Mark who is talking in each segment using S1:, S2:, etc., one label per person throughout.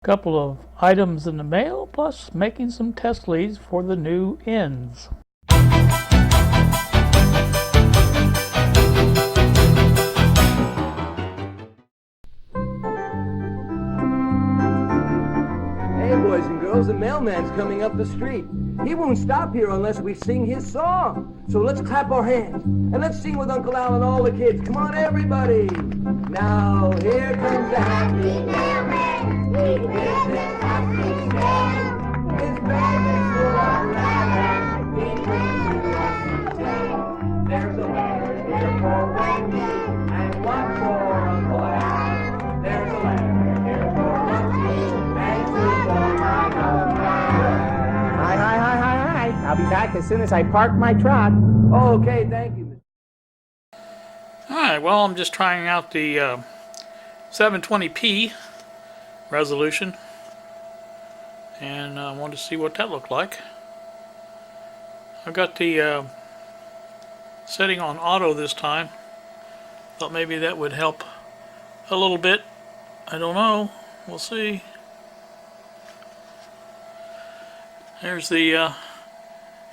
S1: Couple of items in the mail, plus making some test leads for the new ends.
S2: Hey boys and girls, the mailman's coming up the street. He won't stop here unless we sing his song. So let's clap our hands and let's sing with Uncle Al and all the kids. Come on everybody. Now here comes the happy mailman. He lives in happy stand. His bag is full of letters. He brings you what he says. There's a letter here for Wendy and one for Uncle Al. There's a letter here for Rusty and two for my old man.
S3: Hi. I'll be back as soon as I park my truck.
S2: Okay, thank you.
S1: Alright, well, I'm just trying out the 720p resolution, and I wanted to see what that looked like. I've got the setting on auto this time. Thought maybe that would help a little bit. I don't know. We'll see. There's the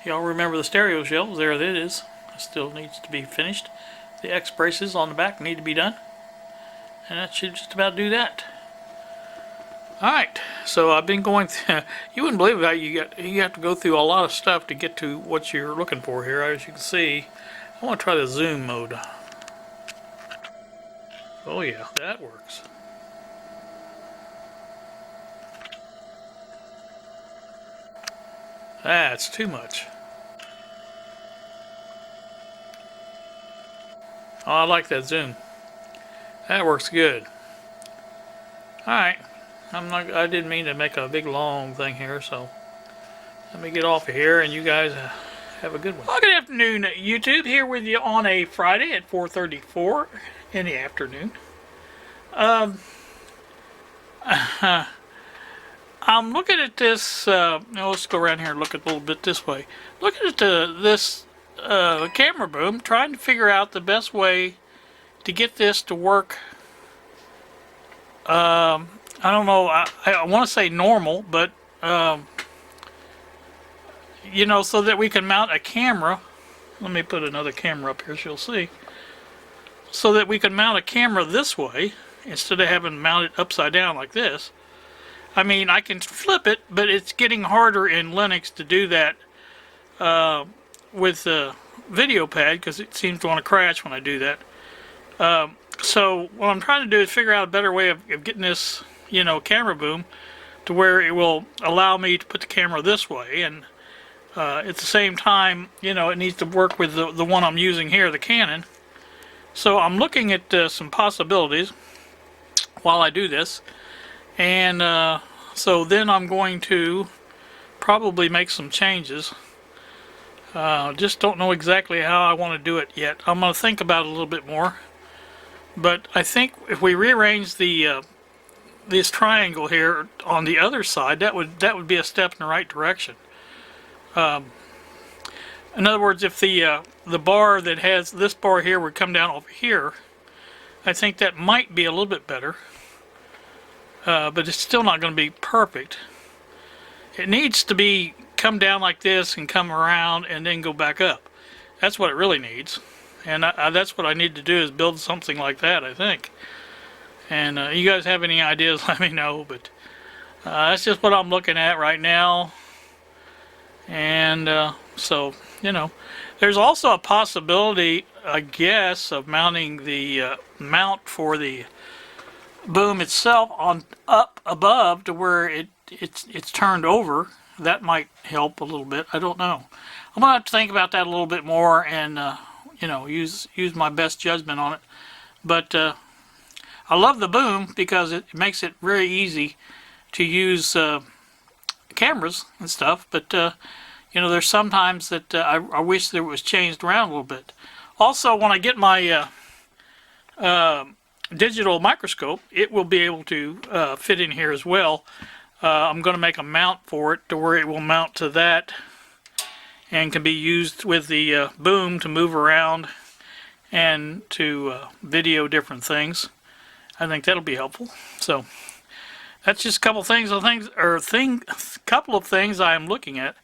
S1: y'all remember the stereo shelves? There it is. It still needs to be finished. The X braces on the back need to be done, and that should just about do that. Alright, so I've been going through, you wouldn't believe how you have to go through a lot of stuff to get to what you're looking for here. As you can see, I want to try the zoom mode. Oh yeah, that works. That's too much. Oh, I like that zoom. That works good. Alright. I didn't mean to make a big long thing here, so let me get off of here and you guys have a good one. Well, good afternoon, YouTube. Here with you on a Friday at 4:34 in the afternoon. I'm looking at this. Let's go around here and look at a little bit this way. Looking at this camera boom, trying to figure out the best way to get this to work. I don't know. I want to say normal, but you know, so that we can mount a camera. Let me put another camera up here so you'll see. So that we can mount a camera this way instead of having mounted upside down like this. I mean, I can flip it, but it's getting harder in Linux to do that with the video pad because it seems to want to crash when I do that. So what I'm trying to do is figure out a better way of getting this, you know, camera boom to where it will allow me to put the camera this way, and at the same time, you know, it needs to work with the one I'm using here, the Canon. So I'm looking at some possibilities while I do this, and so then I'm going to probably make some changes. Just don't know exactly how I want to do it yet. I'm going to think about it a little bit more, but I think if we rearrange the this triangle here on the other side, that would be a step in the right direction. In other words, if the bar that has this bar here would come down over here, I think that might be a little bit better, but it's still not going to be perfect. It needs to be come down like this and come around and then go back up. That's what it really needs, and that's what I need to do, is build something like that, I think. And you guys have any ideas, let me know, but that's just what I'm looking at right now. And so, you know, there's also a possibility, I guess, of mounting the mount for the boom itself on up above to where it's turned over. That might help a little bit. I don't know. I'm gonna have to think about that a little bit more and you know, use my best judgment on it. But I love the boom because it makes it very easy to use cameras and stuff, but you know, there's sometimes that I wish there was changed around a little bit. Also, when I get my digital microscope, it will be able to fit in here as well. I'm going to make a mount for it to where it will mount to that and can be used with the boom to move around and to video different things. I think that'll be helpful. So that's just a couple couple of things I'm looking at.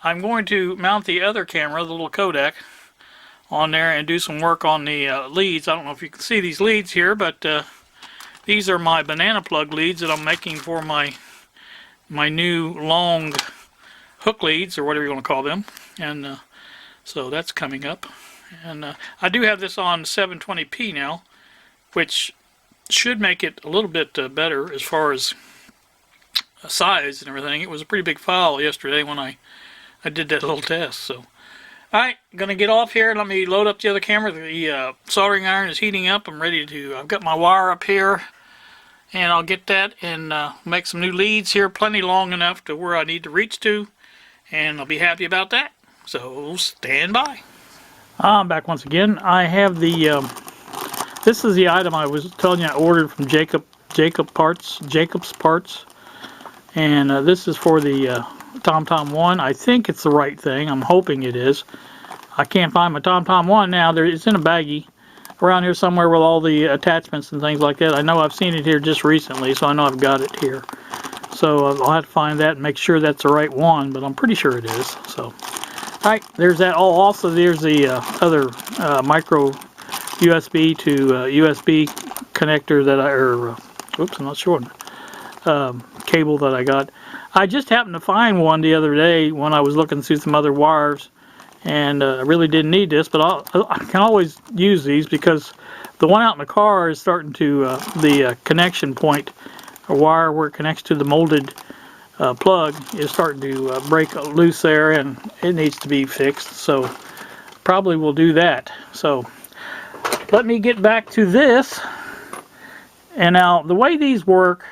S1: I'm going to mount the other camera, the little Kodak, on there and do some work on the leads. I don't know if you can see these leads here, but these are my banana plug leads that I'm making for my new long hook leads, or whatever you want to call them. And so that's coming up. And I do have this on 720p now, which should make it a little bit better as far as size and everything. It was a pretty big file yesterday when I did that little test. So, alright, gonna get off here. Let me load up the other camera. The soldering iron is heating up. I'm ready to, I've got my wire up here, and I'll get that and make some new leads here, plenty long enough to where I need to reach to, and I'll be happy about that. So stand by. I'm back once again. I have the this is the item I was telling you I ordered from Jacob's Parts, and this is for the TomTom 1. I think it's the right thing. I'm hoping it is. I can't find my TomTom 1 now. It's in a baggie around here somewhere with all the attachments and things like that. I know I've seen it here just recently, so I know I've got it here. So I'll have to find that and make sure that's the right one, but I'm pretty sure it is. So, alright, there's that. Oh, also there's the other micro USB to USB connector that oops, I'm not sure. Cable that I got. I just happened to find one the other day when I was looking through some other wires, and I really didn't need this, but I can always use these because the one out in the car is starting to, the connection point, a wire where it connects to the molded plug is starting to break loose there, and it needs to be fixed, so probably will do that. So let me get back to this. And now the way these work,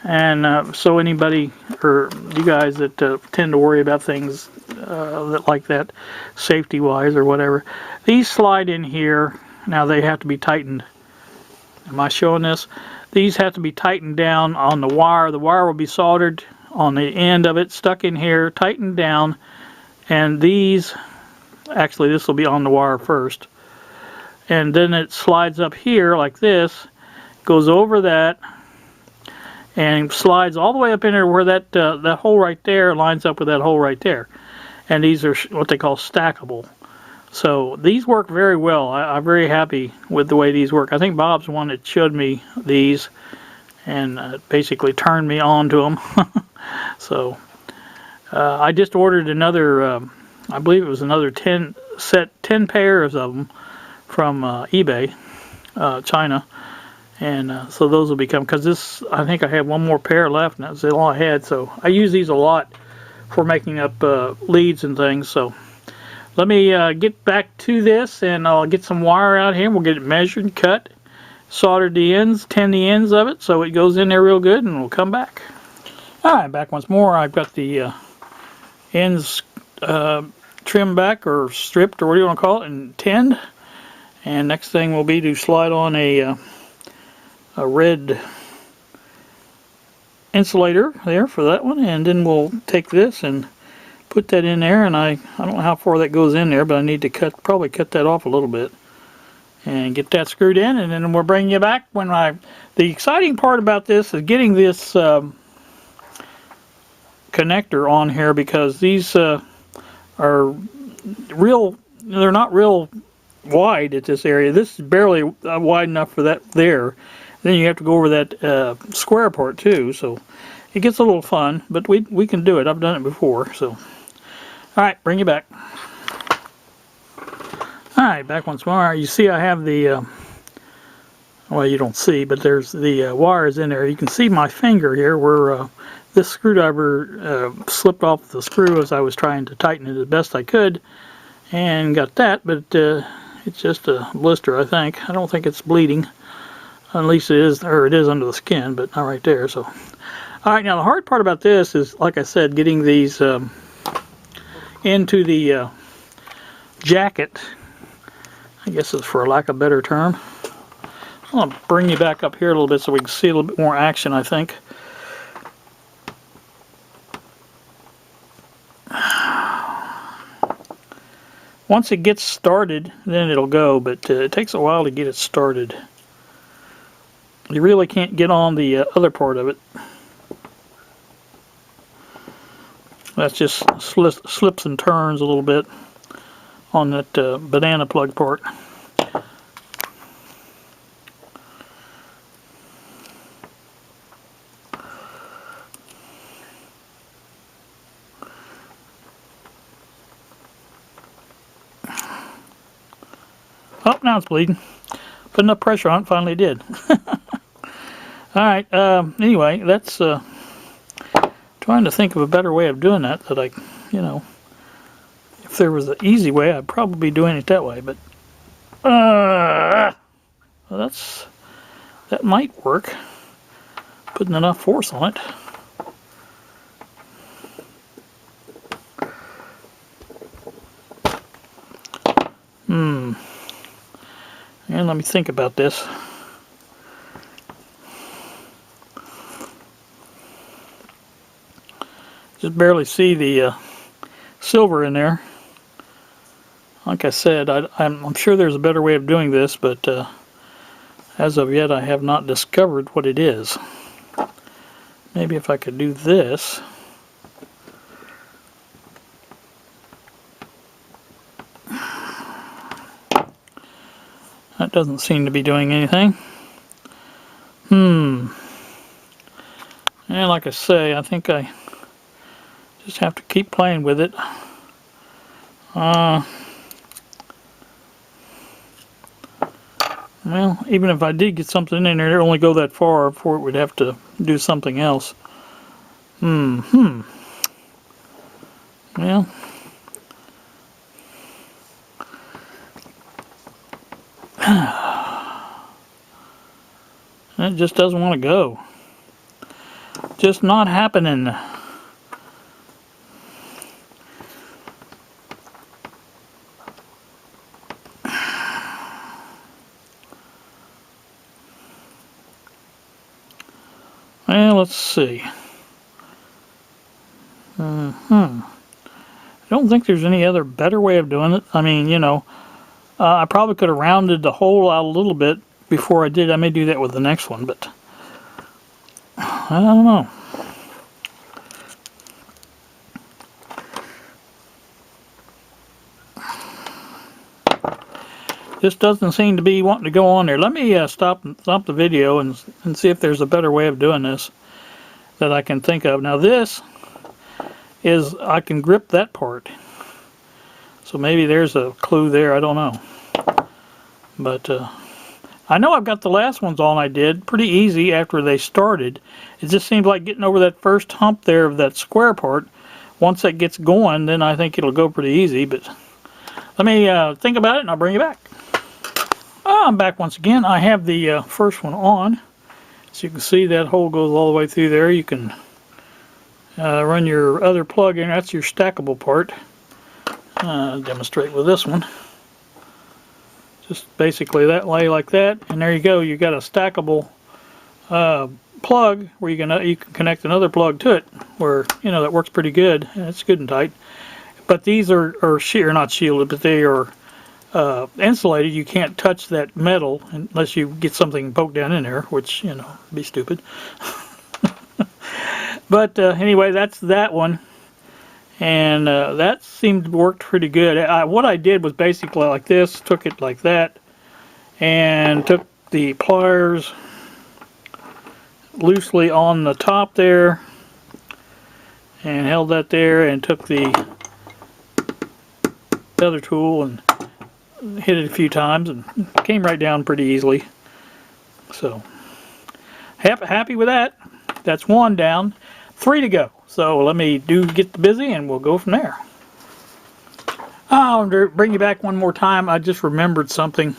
S1: and so anybody or you guys that tend to worry about things that like that safety wise or whatever, these slide in here. Now they have to be tightened. Am I showing this? These have to be tightened down on the wire. The wire will be soldered on the end of it, stuck in here, tightened down, and these, actually this will be on the wire first, and then it slides up here like this, goes over that, and slides all the way up in there where that that hole right there lines up with that hole right there. And these are what they call stackable. So these work very well. I'm very happy with the way these work. I think Bob's the one that showed me these and basically turned me on to them. So I just ordered another, I believe it was another 10 pairs of them from eBay, China. And so those will become, because this, I think I have one more pair left, and that's all I had. So I use these a lot for making up leads and things. So let me get back to this, and I'll get some wire out here. We'll get it measured, cut, soldered the ends, tin the ends of it so it goes in there real good, and we'll come back. Alright, back once more. I've got the ends trimmed back or stripped, or what do you want to call it, and tinned. And next thing will be to slide on a red insulator there for that one, and then we'll take this and put that in there, and I don't know how far that goes in there, but I need to probably cut that off a little bit and get that screwed in, and then we'll bring you back when the exciting part about this is getting this connector on here, because these are real, they're not real wide at this area. This is barely wide enough for that there. Then you have to go over that square part too, so it gets a little fun, but we can do it. I've done it before. So, alright, bring you back. Alright, back once more. You see I have the, well, you don't see, but there's the wires in there. You can see my finger here where this screwdriver slipped off the screw as I was trying to tighten it as best I could, and got that, but it's just a blister, I think. I don't think it's bleeding. At least it is, or it is under the skin, but not right there. So, all right. Now the hard part about this is, like I said, getting these into the jacket. I guess is for lack of a better term. I'll bring you back up here a little bit so we can see a little bit more action, I think. Once it gets started, then it'll go, but it takes a while to get it started. You really can't get on the other part of it. That just slips and turns a little bit on that banana plug part. Oh, now it's bleeding. Put enough pressure on it, finally did. Alright, anyway, that's trying to think of a better way of doing that I, you know, if there was an easy way, I'd probably be doing it that way, but well, that might work. Putting enough force on it. And let me think about this. Just barely see the silver in there. Like I said, I'm sure there's a better way of doing this, but as of yet I have not discovered what it is. Maybe if I could do this. That doesn't seem to be doing anything. And like I say, I think I just have to keep playing with it. Well, even if I did get something in there, it would only go that far before it would have to do something else. Well, it just doesn't want to go. Just not happening. Well, let's see. I don't think there's any other better way of doing it. I mean, you know, I probably could have rounded the hole out a little bit before I did. I may do that with the next one, but I don't know. This doesn't seem to be wanting to go on there. Let me stop the video and see if there's a better way of doing this that I can think of. Now this is, I can grip that part. So maybe there's a clue there, I don't know. But I know I've got the last ones on I did pretty easy after they started. It just seems like getting over that first hump there of that square part. Once that gets going, then I think it'll go pretty easy. But let me think about it and I'll bring you back. I'm back once again. I have the first one on. As you can see, that hole goes all the way through there. You can run your other plug in. That's your stackable part. Demonstrate with this one. Just basically that way like that, and there you go. You got a stackable plug where you can connect another plug to it, where you know that works pretty good. It's good and tight. But these are not shielded, but they are insulated. You can't touch that metal unless you get something poked down in there, which you know would be stupid. But anyway, that's that one. And that seemed to work pretty good. What I did was basically like this, took it like that, and took the pliers loosely on the top there, and held that there, and took the other tool and hit it a few times, and came right down pretty easily. So, happy with that. That's one down, 3 to go. So let me get busy and we'll go from there. I'll bring you back one more time. I just remembered something.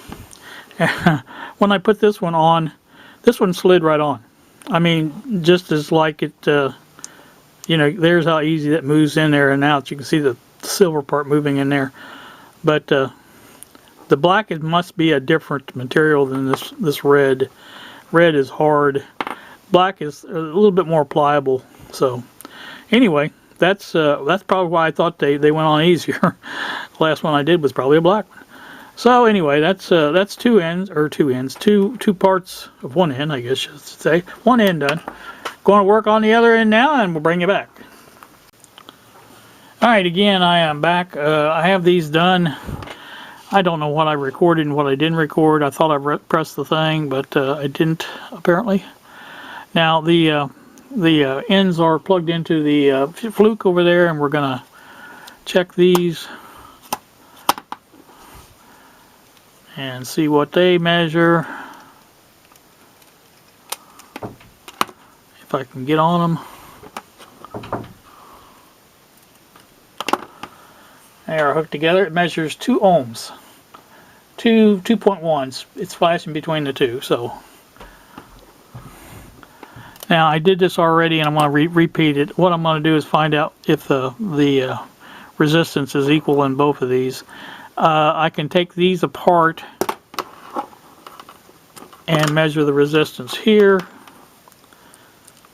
S1: When I put this one on, this one slid right on. I mean, just as like it, you know, there's how easy that moves in there and out. You can see the silver part moving in there. But the black must be a different material than this red. Red is hard. Black is a little bit more pliable. So anyway, that's probably why I thought they went on easier. The last one I did was probably a black one. So anyway, that's two parts of one end, I guess you should say. One end done. Going to work on the other end now, and we'll bring you back. All right, again, I am back. I have these done. I don't know what I recorded and what I didn't record. I thought I pressed the thing, but I didn't, apparently. Now, the ends are plugged into the fluke over there, and we're going to check these and see what they measure. If I can get on them. They are hooked together. It measures 2 ohms. 2.1. It's flashing between the two. So now I did this already, and I'm going to repeat it. What I'm going to do is find out if the resistance is equal in both of these. I can take these apart and measure the resistance here,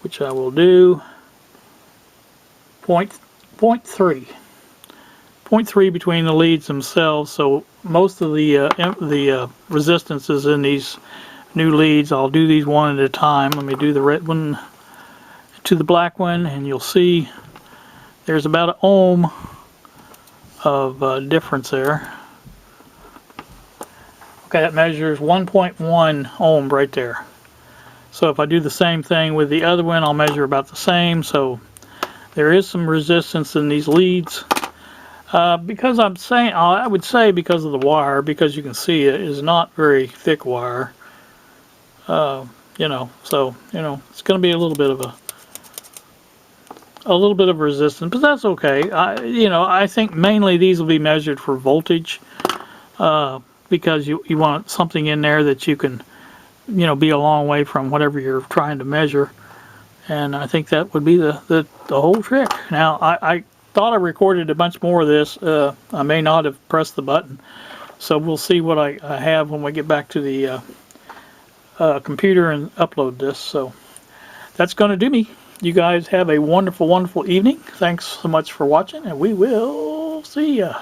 S1: which I will do. 0.3 between the leads themselves. So most of the resistance is in these new leads. I'll do these one at a time. Let me do the red one to the black one, and you'll see there's about an ohm of difference there. Okay, that measures 1.1 ohm right there. So if I do the same thing with the other one, I'll measure about the same. So there is some resistance in these leads. Because I would say because of the wire, because you can see it is not very thick wire. So it's going to be a little bit of resistance, but that's okay. I think mainly these will be measured for voltage, because you want something in there that you can, be a long way from whatever you're trying to measure, and I think that would be the whole trick. Now I thought I recorded a bunch more of this. I may not have pressed the button, so we'll see what I have when we get back to the computer and upload this. So that's going to do me. You guys have a wonderful, wonderful evening. Thanks so much for watching, and we will see ya.